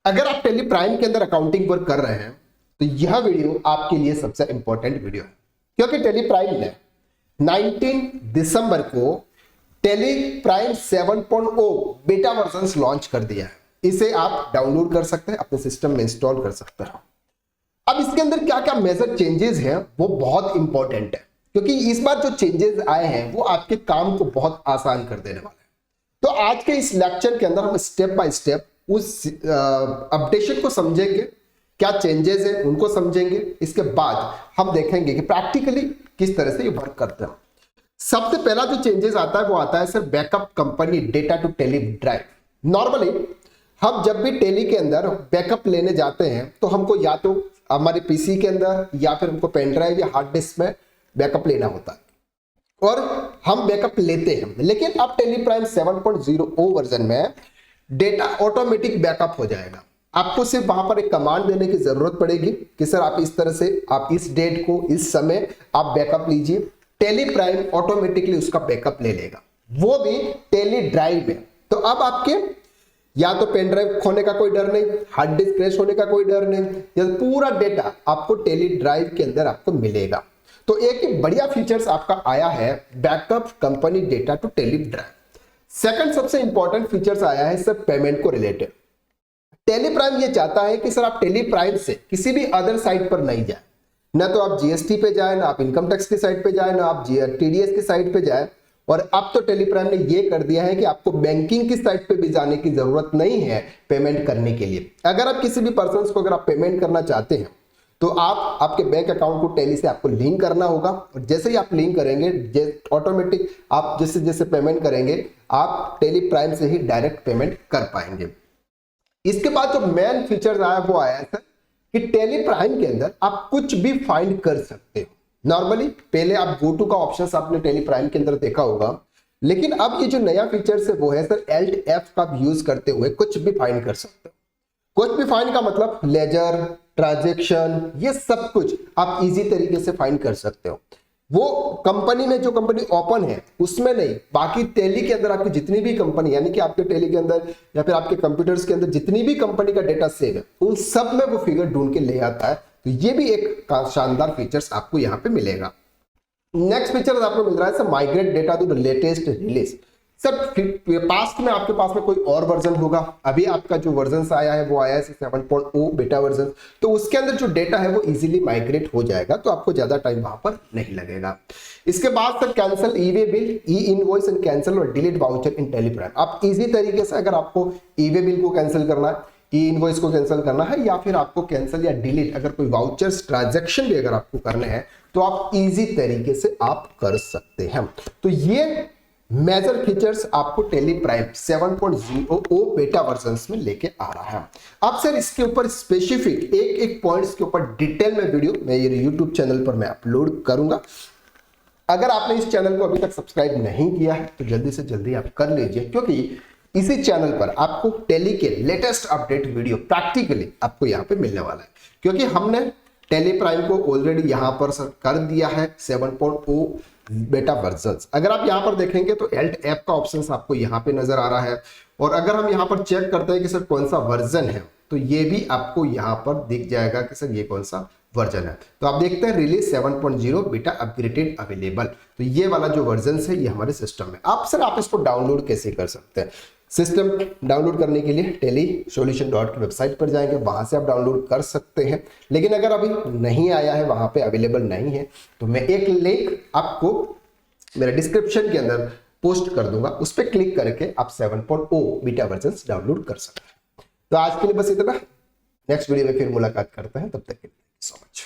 अगर आप Tally Prime के अंदर अकाउंटिंग वर्क कर रहे हैं तो यह वीडियो आपके लिए सबसे इंपॉर्टेंट वीडियो है, क्योंकि टेली प्राइम ने 19 दिसंबर को Tally Prime 7.0 beta version launch कर दिया है। इसे आप डाउनलोड कर सकते हैं, अपने सिस्टम में इंस्टॉल कर सकते हैं। अब इसके अंदर क्या क्या मेजर चेंजेस हैं वो बहुत इंपॉर्टेंट है, क्योंकि इस बार जो चेंजेस आए हैं वो आपके काम को बहुत आसान कर देने वाले हैं। तो आज के इस लेक्चर के अंदर हम स्टेप बाय स्टेप उस अपडेशन को समझेंगे, क्या चेंजेस है उनको समझेंगे। इसके बाद हम देखेंगे कि प्रैक्टिकली किस तरह से ये वर्क करते हैं। सबसे पहला जो चेंजेस आता है वो आता है sir backup company data to Tally drive. Normally हम जब भी टेली के अंदर बैकअप लेने जाते हैं तो हमको या तो हमारे पीसी के अंदर या फिर हमको पेन ड्राइव या हार्ड डिस्क में बैकअप लेना होता है और हम बैकअप लेते हैं। लेकिन अब टेली प्राइम 7.0 वर्जन में डेटा ऑटोमेटिक बैकअप हो जाएगा। आपको सिर्फ वहां पर एक कमांड देने की जरूरत पड़ेगी कि सर आप इस तरह से आप इस डेट को इस समय आप बैकअप लीजिए। टेली प्राइम ऑटोमेटिकली उसका बैकअप ले लेगा, वो भी टेली ड्राइव में। तो अब आपके या तो पेन ड्राइव खोने का कोई डर नहीं, हार्ड डिस्क क्रैश होने का कोई डर नहीं, या पूरा डेटा आपको टेली ड्राइव के अंदर आपको मिलेगा। तो एक बढ़िया फीचर्स आपका आया है backup company data to Tally drive. Second सबसे इंपॉर्टेंट फीचर्स आया है सर पेमेंट को रिलेटेड। टेली प्राइम ये चाहता है कि सर आप टेली प्राइम से किसी भी अदर साइट पर नहीं जाए, ना तो आप जीएसटी पे जाए, ना आप इनकम टैक्स की साइट पे जाए, ना आप टीडीएस की साइट पे जाए। और अब तो टेली प्राइम ने ये कर दिया है कि आपको बैंकिंग की साइट पे भी जाने की जरूरत नहीं है पेमेंट करने के लिए। अगर आप किसी भी पर्सन को अगर आप पेमेंट करना चाहते हैं तो आप आपके बैंक अकाउंट को टेली से आपको लिंक करना होगा, और जैसे ही आप लिंक करेंगे ऑटोमेटिक आप जैसे जैसे पेमेंट करेंगे आप टेली प्राइम से ही डायरेक्ट पेमेंट कर पाएंगे। इसके बाद जो मेन फीचर आया वो आया है सर कि टेली प्राइम के अंदर आप कुछ भी फाइंड कर सकते हो। नॉर्मली पहले आप गो टू का ऑप्शन आपने टेली प्राइम के अंदर देखा होगा, लेकिन अब ये जो नया फीचर है वो है सर एल्ट एफ का यूज करते हुए कुछ भी फाइंड कर सकते हो। कुछ भी फाइंड का मतलब लेजर, ट्रांजैक्शन, ये सब कुछ आप इजी तरीके से फाइंड कर सकते हो। वो कंपनी में जो कंपनी ओपन है उसमें नहीं, बाकी टेली के अंदर आपकी जितनी भी कंपनी यानी कि आपके टेली के अंदर या फिर आपके कंप्यूटर्स के अंदर जितनी भी कंपनी का डेटा सेव है उन सब में वो फिगर ढूंढ के ले आता है। तो ये भी एक शानदार फीचर्स आपको यहाँ पे मिलेगा। नेक्स्ट फीचर आपको मिल रहा है sir migrate data to the latest release. Sir past में आपके पास में कोई और वर्जन होगा, अभी आपका जो वर्जन आया है वो आया है 7.0 बीटा वर्जन, तो उसके अंदर जो डेटा है वो इजीली माइग्रेट हो जाएगा, तो आपको ज्यादा टाइम वहां पर नहीं लगेगा। इसके बाद sir cancel E way bill, E invoice and cancel और डिलीट वाउचर इन टेली प्राइम। आप इजी तरीके से अगर आपको ई वे बिल को कैंसिल करना है, ई इनवॉइस को कैंसिल करना है, या फिर आपको कैंसिल या डिलीट अगर कोई वाउचर्स ट्रांजैक्शन भी अगर आपको करने हैं तो आप इजी तरीके से आप कर सकते हैं। तो ये मेजर फीचर्स आपको टेली प्राइम 7.0 बेटा वर्जन्स में लेके आ रहा है। अब सर इसके ऊपर स्पेसिफिक एक एक पॉइंट्स के ऊपर डिटेल में वीडियो मैं ये यूट्यूब चैनल पर मैं अपलोड करूंगा। अगर आपने इस चैनल को अभी तक सब्सक्राइब नहीं किया है तो जल्दी से जल्दी आप कर लीजिए, क्योंकि इसी चैनल पर आपको टेली के लेटेस्ट अपडेट वीडियो प्रैक्टिकली आपको यहाँ पे मिलने वाला है। क्योंकि हमने टेली प्राइम को ऑलरेडी यहाँ पर सर कर दिया है 7.0 बेटा वर्जन्स। अगर आप यहाँ पर देखेंगे तो एल्ट ऐप का ऑप्शन आपको यहाँ पे नजर आ रहा है, और अगर हम यहाँ पर चेक करते हैं कि सर कौन सा वर्जन है तो ये भी आपको यहाँ पर दिख जाएगा कि सर ये कौन सा वर्जन है। तो आप देखते हैं रिलीज 7.0 बीटा अपग्रेडेड अवेलेबल, तो ये वाला जो वर्जन है ये हमारे सिस्टम में। आप इसको डाउनलोड कैसे कर सकते हैं? सिस्टम डाउनलोड करने के लिए टेलीसोल्यूशन.की वेबसाइट पर जाएंगे, वहां से आप डाउनलोड कर सकते हैं। लेकिन अगर अभी नहीं आया है, वहां पे अवेलेबल नहीं है, तो मैं एक लिंक आपको मेरे डिस्क्रिप्शन के अंदर पोस्ट कर दूंगा, उस पर क्लिक करके आप 7.0 बीटा वर्जन डाउनलोड कर सकते हैं। तो आज के लिए बस इतना, नेक्स्ट वीडियो में फिर मुलाकात करते हैं, तब तक के लिए सो मच।